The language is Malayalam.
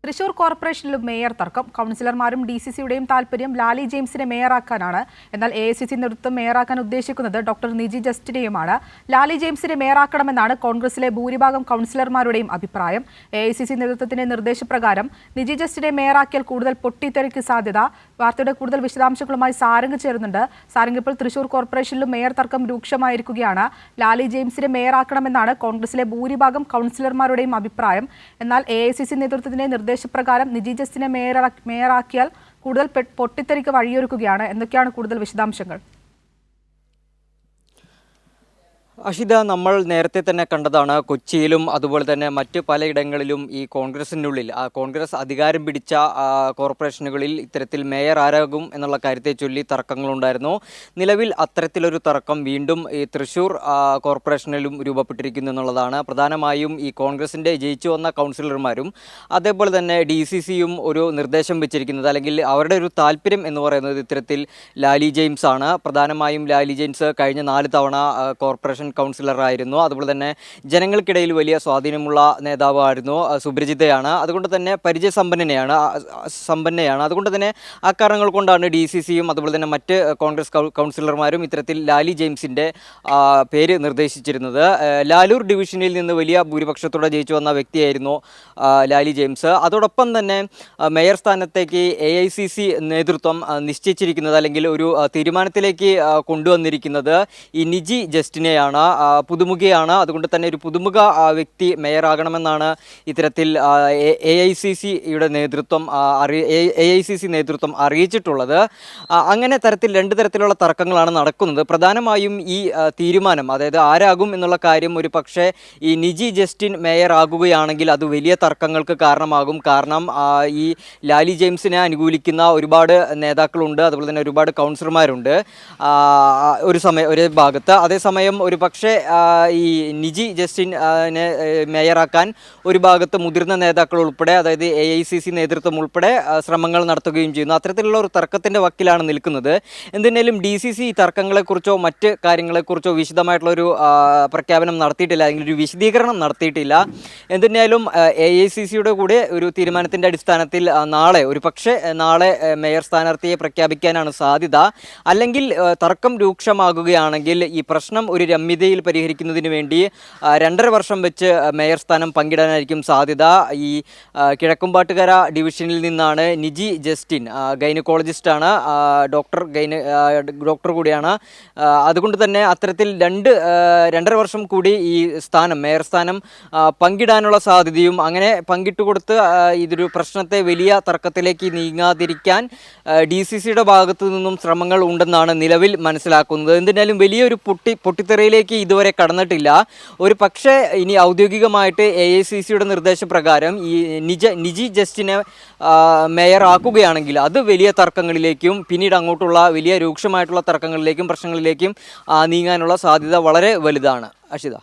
തൃശൂർ കോർപ്പറേഷനിലും മേയർ തർക്കം. കൗൺസിലർമാരും DCCയുടെയും താൽപര്യം ലാലി ജെയിംസിനെ മേയറാക്കാനാണ്. എന്നാൽ AICC നേതൃത്വം മേയറാക്കാൻ ഉദ്ദേശിക്കുന്നത് ഡോക്ടർ നിജി ജസ്റ്റിനെയുമാണ്. ലാലി ജെയിംസിനെ മേയറാക്കണമെന്നാണ് കോൺഗ്രസിലെ ഭൂരിഭാഗം കൗൺസിലർമാരുടെയും അഭിപ്രായം. AICC നേതൃത്വത്തിന്റെ നിർദ്ദേശപ്രകാരം നിജി ജസ്റ്റിനെ മേയറാക്കിയാൽ കൂടുതൽ പൊട്ടിത്തെറിക്ക് സാധ്യത. വാർത്തയുടെ കൂടുതൽ വിശദാംശങ്ങളുമായി സാരംഗ് ചേരുന്നുണ്ട്. സാരംഗ്, ഇപ്പോൾ തൃശൂർ കോർപ്പറേഷനിലും മേയർ തർക്കം രൂക്ഷമായിരിക്കുകയാണ്. ലാലി ജെയിംസിനെ മേയറാക്കണമെന്നാണ് കോൺഗ്രസിലെ ഭൂരിഭാഗം കൗൺസിലർമാരുടെയും അഭിപ്രായം. എന്നാൽ AICC നേതൃത്വത്തിന്റെ നിർദ്ദേശപ്രകാരം നിജി ജസ്റ്റിനെ മേയറാക്കിയാൽ കൂടുതൽ പൊട്ടിത്തെറിക്ക് വഴിയൊരുക്കുകയാണ്. എന്തൊക്കെയാണ് കൂടുതൽ വിശദാംശങ്ങൾ? അഷിത, നമ്മൾ നേരത്തെ തന്നെ കണ്ടതാണ്. കൊച്ചിയിലും അതുപോലെ തന്നെ മറ്റ് പലയിടങ്ങളിലും ഈ കോൺഗ്രസിനുള്ളിൽ കോൺഗ്രസ് അധികാരം പിടിച്ച കോർപ്പറേഷനുകളിൽ ഇത്തരത്തിൽ മേയർ ആരാകും എന്നുള്ള കാര്യത്തെ ചൊല്ലി തർക്കങ്ങളുണ്ടായിരുന്നു. നിലവിൽ അത്തരത്തിലൊരു തർക്കം വീണ്ടും ഈ തൃശ്ശൂർ കോർപ്പറേഷനിലും രൂപപ്പെട്ടിരിക്കുന്നു എന്നുള്ളതാണ്. പ്രധാനമായും ഈ കോൺഗ്രസിൻ്റെ ജയിച്ചു വന്ന കൗൺസിലർമാരും അതേപോലെ തന്നെ DCCയും ഒരു നിർദ്ദേശം വെച്ചിരിക്കുന്നത്, അല്ലെങ്കിൽ അവരുടെ ഒരു താല്പര്യം എന്ന് പറയുന്നത് ഇത്തരത്തിൽ ലാലി ജെയിംസ് ആണ്. പ്രധാനമായും ലാലി ജെയിംസ് കഴിഞ്ഞ 4 തവണ കോർപ്പറേഷൻ കൗൺസിലറായിരുന്നു. അതുപോലെ തന്നെ ജനങ്ങൾക്കിടയിൽ വലിയ സ്വാധീനമുള്ള നേതാവായിരുന്നു. സുപരിചിതയാണ്, അതുകൊണ്ട് തന്നെ സമ്പന്നയാണ്. അതുകൊണ്ട് തന്നെ ആ കാരണങ്ങൾ കൊണ്ടാണ് DCCയും അതുപോലെ തന്നെ മറ്റ് കോൺഗ്രസ് കൗൺസിലർമാരും ഇത്തരത്തിൽ ലാലി ജെയിംസിൻ്റെ പേര് നിർദ്ദേശിച്ചിരുന്നത്. ലാലൂർ ഡിവിഷനിൽ നിന്ന് വലിയ ഭൂരിപക്ഷത്തോടെ ജയിച്ചു വന്ന വ്യക്തിയായിരുന്നു ലാലി ജെയിംസ്. അതോടൊപ്പം തന്നെ മേയർ സ്ഥാനത്തേക്ക് AICC നേതൃത്വം നിശ്ചയിച്ചിരിക്കുന്നത്, അല്ലെങ്കിൽ ഒരു തീരുമാനത്തിലേക്ക് കൊണ്ടുവന്നിരിക്കുന്നത് ഈ നിജി ജസ്റ്റിനെയാണ്. പുതുമുഖയാണ്. അതുകൊണ്ട് തന്നെ ഒരു പുതുമുഖ വ്യക്തി മേയറാകണമെന്നാണ് ഇത്തരത്തിൽ AICC നേതൃത്വം അറിയിച്ചിട്ടുള്ളത്. അങ്ങനെ രണ്ട് തരത്തിലുള്ള തർക്കങ്ങളാണ് നടക്കുന്നത്. പ്രധാനമായും ഈ തീരുമാനം, അതായത് ആരാകും എന്നുള്ള കാര്യം ഒരു പക്ഷേ ഈ നിജി ജസ്റ്റിൻ മേയർ ആകുകയാണെങ്കിൽ അത് വലിയ തർക്കങ്ങൾക്ക് കാരണമാകും. കാരണം ഈ ലാലി ജെയിംസിനെ അനുകൂലിക്കുന്ന ഒരുപാട് നേതാക്കളുണ്ട്, അതുപോലെ തന്നെ ഒരുപാട് കൗൺസിലർമാരുണ്ട് ഒരു ഭാഗത്ത്. അതേസമയം ഒരു പക്ഷേ ഈ നിജി ജസ്റ്റിനെ മേയറാക്കാൻ ഒരു ഭാഗത്ത് മുതിർന്ന നേതാക്കൾ ഉൾപ്പെടെ, അതായത് AICC നേതൃത്വം ഉൾപ്പെടെ ശ്രമങ്ങൾ നടത്തുകയും ചെയ്യുന്നു. അത്തരത്തിലുള്ള ഒരു തർക്കത്തിൻ്റെ വക്കിലാണ് നിൽക്കുന്നത്. എന്തിനേലും DCC ഈ തർക്കങ്ങളെക്കുറിച്ചോ മറ്റ് കാര്യങ്ങളെക്കുറിച്ചോ വിശദമായിട്ടുള്ളൊരു പ്രഖ്യാപനം നടത്തിയിട്ടില്ല, അല്ലെങ്കിൽ ഒരു വിശദീകരണം നടത്തിയിട്ടില്ല. എന്തിനേലും AICCയുടെ കൂടെ ഒരു തീരുമാനത്തിൻ്റെ അടിസ്ഥാനത്തിൽ നാളെ മേയർ സ്ഥാനാർത്ഥിയെ പ്രഖ്യാപിക്കാനാണ് സാധ്യത. അല്ലെങ്കിൽ തർക്കം രൂക്ഷമാകുകയാണെങ്കിൽ ഈ പ്രശ്നം ഒരു രമ്യതയിൽ പരിഹരിക്കുന്നതിന് വേണ്ടി 2.5 വർഷം വെച്ച് മേയർ സ്ഥാനം പങ്കിടാനായിരിക്കും സാധ്യത. ഈ കിഴക്കുംപാട്ടുകര ഡിവിഷനിൽ നിന്നാണ് നിജി ജസ്റ്റിൻ, ഗൈനക്കോളജിസ്റ്റാണ്, ഡോക്ടർ കൂടിയാണ്. അതുകൊണ്ട് തന്നെ അത്തരത്തിൽ 2.5 വർഷം കൂടി ഈ മേയർ സ്ഥാനം പങ്കിടാനുള്ള സാധ്യതയും, അങ്ങനെ പങ്കിട്ടുകൊടുത്ത് ഇതൊരു പ്രശ്നത്തെ വലിയ തർക്കത്തിലേക്ക് നീങ്ങാതിരിക്കാൻ DCCയുടെ ഭാഗത്തു നിന്നും ശ്രമങ്ങൾ ഉണ്ടെന്നാണ് നിലവിൽ മനസ്സിലാക്കുന്നത്. എന്തിനാലും വലിയൊരു പൊട്ടിത്തെറിയിലേക്ക് ഇതുവരെ കടന്നിട്ടില്ല. ഒരു പക്ഷേ ഇനി ഔദ്യോഗികമായിട്ട് AICCയുടെ നിർദ്ദേശപ്രകാരം ഈ നിജി ജസ്റ്റിനെ മേയർ ആക്കുകയാണെങ്കിൽ അത് വലിയ തർക്കങ്ങളിലേക്കും പിന്നീട് അങ്ങോട്ടുള്ള വലിയ രൂക്ഷമായിട്ടുള്ള തർക്കങ്ങളിലേക്കും പ്രശ്നങ്ങളിലേക്കും നീങ്ങാനുള്ള സാധ്യത വളരെ വലുതാണ്. അഷിത.